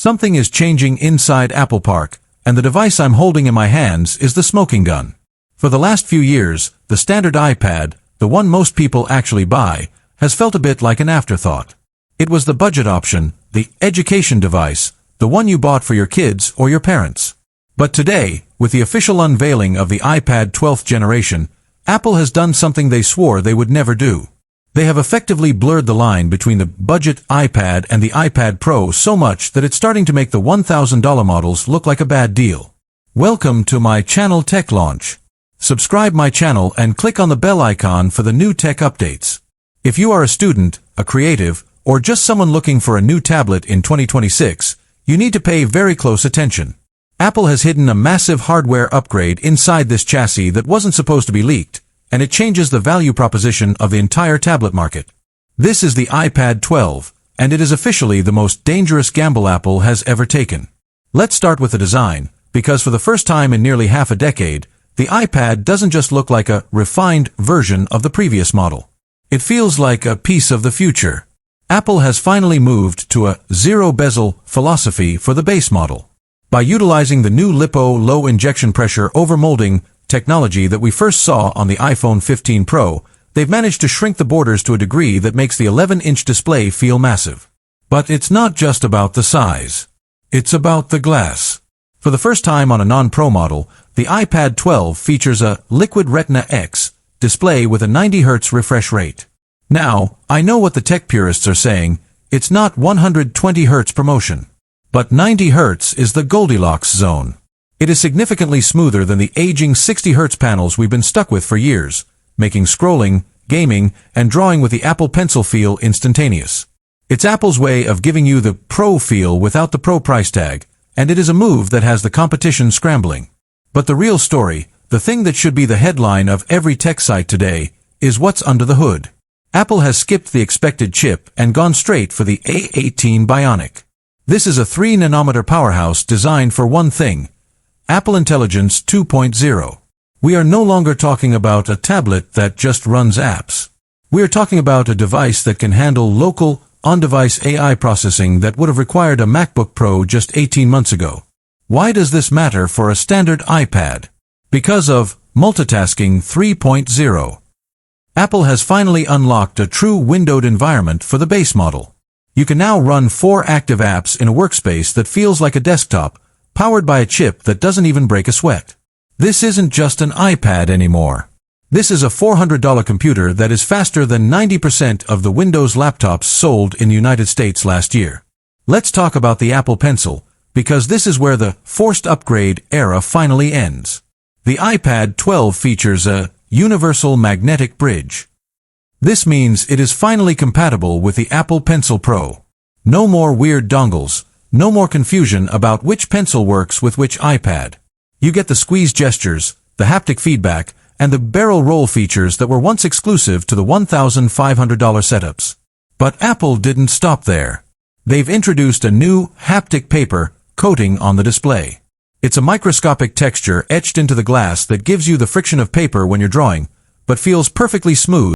Something is changing inside Apple Park, and the device I'm holding in my hands is the smoking gun. For the last few years, the standard iPad, the one most people actually buy, has felt a bit like an afterthought. It was the budget option, the education device, the one you bought for your kids or your parents. But today, with the official unveiling of the iPad 12th generation, Apple has done something they swore they would never do. They have effectively blurred the line between the budget iPad and the iPad Pro so much that it's starting to make the $1,000 models look like a bad deal. Welcome to my channel Tech Launch. Subscribe my channel and click on the bell icon for the new tech updates. If you are a student, a creative, or just someone looking for a new tablet in 2026, you need to pay very close attention. Apple has hidden a massive hardware upgrade inside this chassis that wasn't supposed to be leaked, and it changes the value proposition of the entire tablet market. This is the iPad 12, and it is officially the most dangerous gamble Apple has ever taken. Let's start with the design, because for the first time in nearly half a decade, the iPad doesn't just look like a refined version of the previous model. It feels like a piece of the future. Apple has finally moved to a zero-bezel philosophy for the base model. By utilizing the new LiPo low injection pressure overmolding technology that we first saw on the iPhone 15 Pro, they've managed to shrink the borders to a degree that makes the 11-inch display feel massive. But it's not just about the size. It's about the glass. For the first time on a non-Pro model, the iPad 12 features a Liquid Retina X display with a 90 Hz refresh rate. Now, I know what the tech purists are saying, it's not 120 Hz promotion. But 90 Hz is the Goldilocks zone. It is significantly smoother than the aging 60 Hz panels we've been stuck with for years, making scrolling, gaming, and drawing with the Apple Pencil feel instantaneous. It's Apple's way of giving you the Pro feel without the Pro price tag, and it is a move that has the competition scrambling. But the real story, the thing that should be the headline of every tech site today, is what's under the hood. Apple has skipped the expected chip and gone straight for the A18 Bionic. This is a 3-nanometer powerhouse designed for one thing: Apple Intelligence 2.0. We are no longer talking about a tablet that just runs apps. We are talking about a device that can handle local, on-device AI processing that would have required a MacBook Pro just 18 months ago. Why does this matter for a standard iPad? Because of Multitasking 3.0. Apple has finally unlocked a true windowed environment for the base model. You can now run 4 active apps in a workspace that feels like a desktop, powered by a chip that doesn't even break a sweat. This isn't just an iPad anymore. This is a $400 computer that is faster than 90% of the Windows laptops sold in the United States last year. Let's talk about the Apple Pencil, because this is where the forced upgrade era finally ends. The iPad 12 features a universal magnetic bridge. This means it is finally compatible with the Apple Pencil Pro. No more weird dongles, no more confusion about which pencil works with which iPad. You get the squeeze gestures, the haptic feedback, and the barrel roll features that were once exclusive to the $1,500 setups. But Apple didn't stop there. They've introduced a new haptic paper coating on the display. It's a microscopic texture etched into the glass that gives you the friction of paper when you're drawing, but feels perfectly smooth